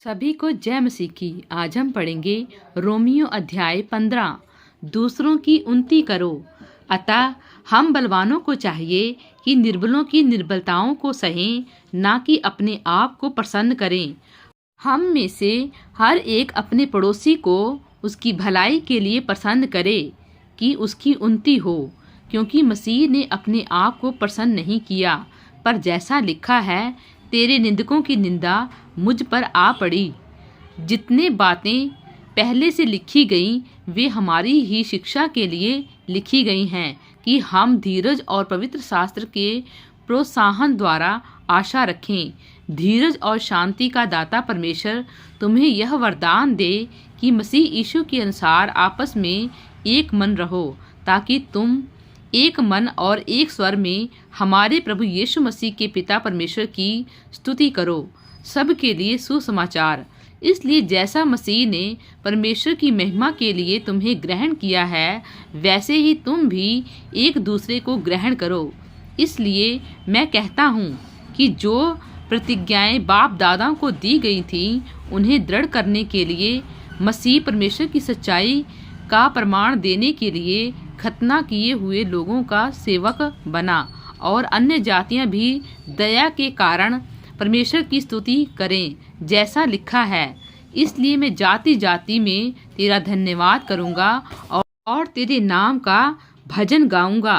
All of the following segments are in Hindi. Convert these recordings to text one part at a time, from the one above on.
सभी को जय मसीह की। आज हम पढ़ेंगे रोमियो अध्याय 15। दूसरों की उन्नति करो। अतः हम बलवानों को चाहिए कि निर्बलों की निर्बलताओं को सहें, ना कि अपने आप को प्रसन्न करें। हम में से हर एक अपने पड़ोसी को उसकी भलाई के लिए प्रसन्न करे कि उसकी उन्नति हो, क्योंकि मसीह ने अपने आप को प्रसन्न नहीं किया। पर जैसा लिखा है, तेरे निंदकों की निंदा मुझ पर आ पड़ी। जितने बातें पहले से लिखी गईं वे हमारी ही शिक्षा के लिए लिखी गई हैं, कि हम धीरज और पवित्र शास्त्र के प्रोत्साहन द्वारा आशा रखें। धीरज और शांति का दाता परमेश्वर तुम्हें यह वरदान दे कि मसीह यीशु के अनुसार आपस में एक मन रहो, ताकि तुम एक मन और एक स्वर में हमारे प्रभु यीशु मसीह के पिता परमेश्वर की स्तुति करो। सबके लिए सुसमाचार। इसलिए जैसा मसीह ने परमेश्वर की महिमा के लिए तुम्हें ग्रहण किया है, वैसे ही तुम भी एक दूसरे को ग्रहण करो। इसलिए मैं कहता हूँ कि जो प्रतिज्ञाएं बाप दादाओं को दी गई थीं, उन्हें दृढ़ करने के लिए मसीह परमेश्वर की सच्चाई का प्रमाण देने के लिए खतना किए हुए लोगों का सेवक बना, और अन्य जातियां भी दया के कारण परमेश्वर की स्तुति करें, जैसा लिखा है। इसलिए मैं जाति जाति में तेरा धन्यवाद करूंगा और तेरे नाम का भजन गाऊंगा।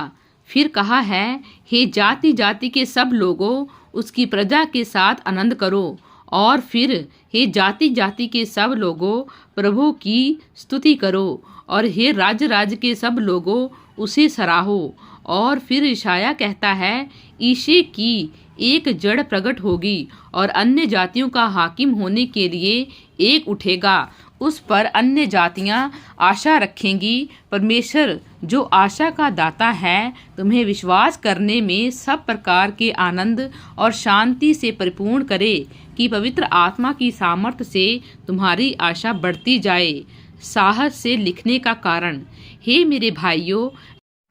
फिर कहा है, हे जाति जाति के सब लोगों, उसकी प्रजा के साथ आनंद करो। और फिर हे जाति जाति के सब लोगों, प्रभु की स्तुति करो। और हे राज्य राज्य के सब लोगों, उसे सराहो। और फिर यशायाह कहता है, ईशे की एक जड़ प्रकट होगी और अन्य जातियों का हाकिम होने के लिए एक उठेगा। उस पर अन्य जातियां आशा रखेंगी। परमेश्वर जो आशा का दाता है, तुम्हें विश्वास करने में सब प्रकार के आनंद और शांति से परिपूर्ण करे, कि पवित्र आत्मा की सामर्थ्य से तुम्हारी आशा बढ़ती जाए। साहस से लिखने का कारण। हे मेरे भाइयों,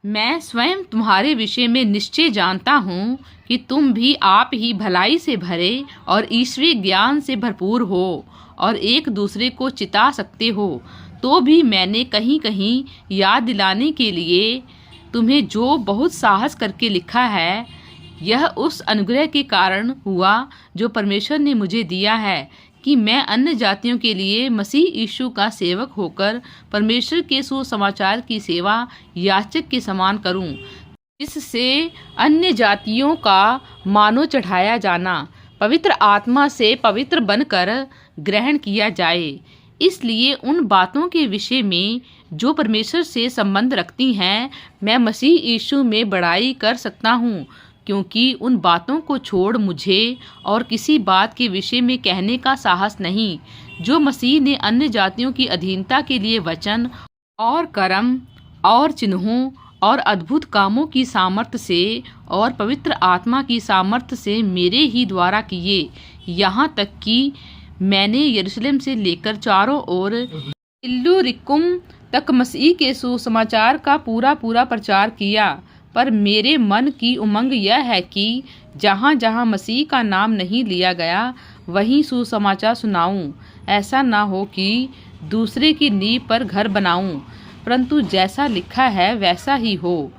मैं स्वयं तुम्हारे विषय में निश्चय जानता हूँ कि तुम भी आप ही भलाई से भरे और ईश्वरीय ज्ञान से भरपूर हो, और एक दूसरे को चिता सकते हो। तो भी मैंने कहीं कहीं याद दिलाने के लिए तुम्हें जो बहुत साहस करके लिखा है, यह उस अनुग्रह के कारण हुआ जो परमेश्वर ने मुझे दिया है, कि मैं अन्य जातियों के लिए मसीह यीशु का सेवक होकर परमेश्वर के सुसमाचार की सेवा याचक के समान करूं, इससे अन्य जातियों का मानो चढ़ाया जाना पवित्र आत्मा से पवित्र बनकर ग्रहण किया जाए। इसलिए उन बातों के विषय में जो परमेश्वर से संबंध रखती हैं, मैं मसीह यीशु में बड़ाई कर सकता हूँ, क्योंकि उन बातों को छोड़ मुझे और किसी बात के विषय में कहने का साहस नहीं, जो मसीह ने अन्य जातियों की अधीनता के लिए वचन और कर्म और चिन्हों और अद्भुत कामों की सामर्थ्य से और पवित्र आत्मा की सामर्थ्य से मेरे ही द्वारा किए। यहाँ तक कि मैंने यरूशलेम से लेकर चारों ओर इल्लुरिकुम तक मसीह के सुसमाचार का पूरा प्रचार किया। पर मेरे मन की उमंग यह है कि जहाँ जहाँ मसीह का नाम नहीं लिया गया, वहीं सुसमाचार सुनाऊं। ऐसा ना हो कि दूसरे की नींव पर घर बनाऊं, परंतु जैसा लिखा है वैसा ही हो।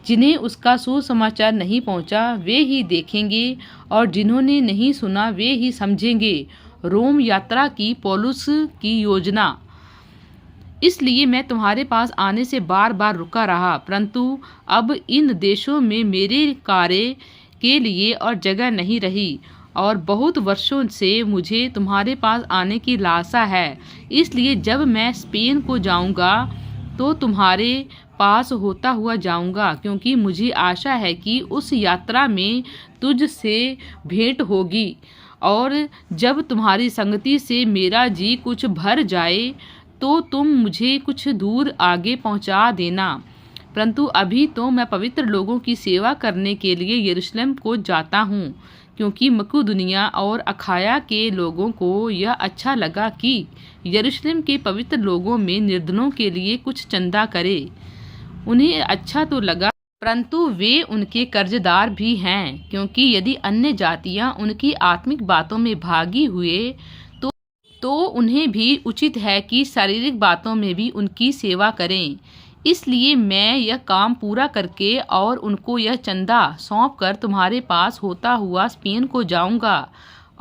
जिन्हें उसका सुसमाचार नहीं पहुंचा, वे ही देखेंगे, और जिन्होंने नहीं सुना वे ही समझेंगे। रोम यात्रा की पौलुस की योजना। इसलिए मैं तुम्हारे पास आने से बार बार रुका रहा, परंतु अब इन देशों में मेरे कार्य के लिए और जगह नहीं रही, और बहुत वर्षों से मुझे तुम्हारे पास आने की लालसा है। इसलिए जब मैं स्पेन को जाऊंगा तो तुम्हारे पास होता हुआ जाऊंगा, क्योंकि मुझे आशा है कि उस यात्रा में तुझ से भेंट होगी, और जब तुम्हारी संगति से मेरा जी कुछ भर जाए तो तुम मुझे कुछ दूर आगे पहुंचा देना। परंतु अभी तो मैं पवित्र लोगों की सेवा करने के लिए यरूशलेम को जाता हूँ, क्योंकि मकुदुनिया और अखाया के लोगों को यह अच्छा लगा कि यरूशलेम के पवित्र लोगों में निर्धनों के लिए कुछ चंदा करे। उन्हें अच्छा तो लगा, परंतु वे उनके कर्जदार भी हैं, क्योंकि यदि अन्य जातियाँ उनकी आत्मिक बातों में भागी हुए उन्हें भी उचित है कि शारीरिक बातों में भी उनकी सेवा करें। इसलिए मैं यह काम पूरा करके और उनको यह चंदा सौंप कर तुम्हारे पास होता हुआ स्पेन को जाऊंगा।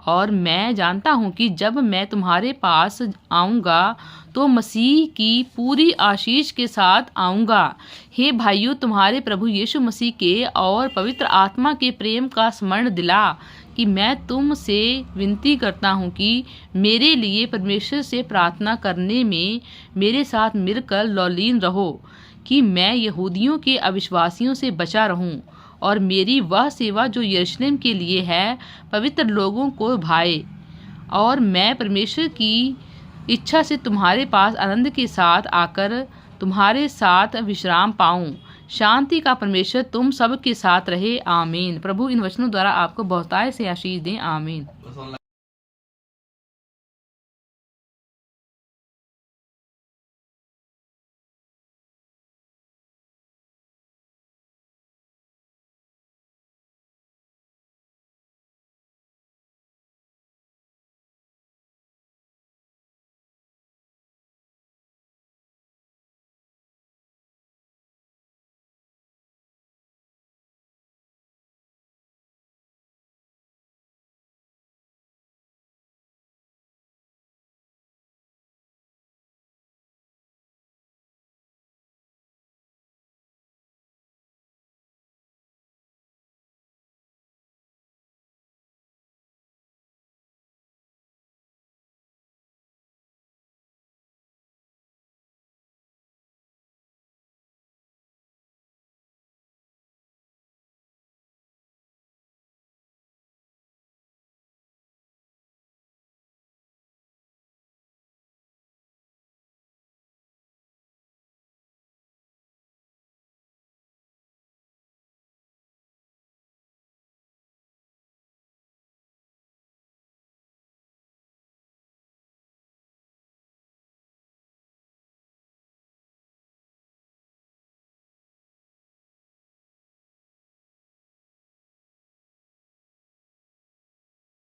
और मैं जानता हूँ कि जब मैं तुम्हारे पास आऊँगा तो मसीह की पूरी आशीष के साथ आऊँगा। हे भाइयों, तुम्हारे प्रभु यीशु मसीह के और पवित्र आत्मा के प्रेम का स्मरण दिला कि मैं तुमसे विनती करता हूँ कि मेरे लिए परमेश्वर से प्रार्थना करने में मेरे साथ मिलकर लौलीन रहो, कि मैं यहूदियों के अविश्वासियों से बचा रहूं और मेरी वह सेवा जो यरूशलेम के लिए है पवित्र लोगों को भाए, और मैं परमेश्वर की इच्छा से तुम्हारे पास आनंद के साथ आकर तुम्हारे साथ विश्राम पाऊं। शांति का परमेश्वर तुम सब के साथ रहे। आमीन। प्रभु इन वचनों द्वारा आपको बहुतायत से आशीष दें। आमीन।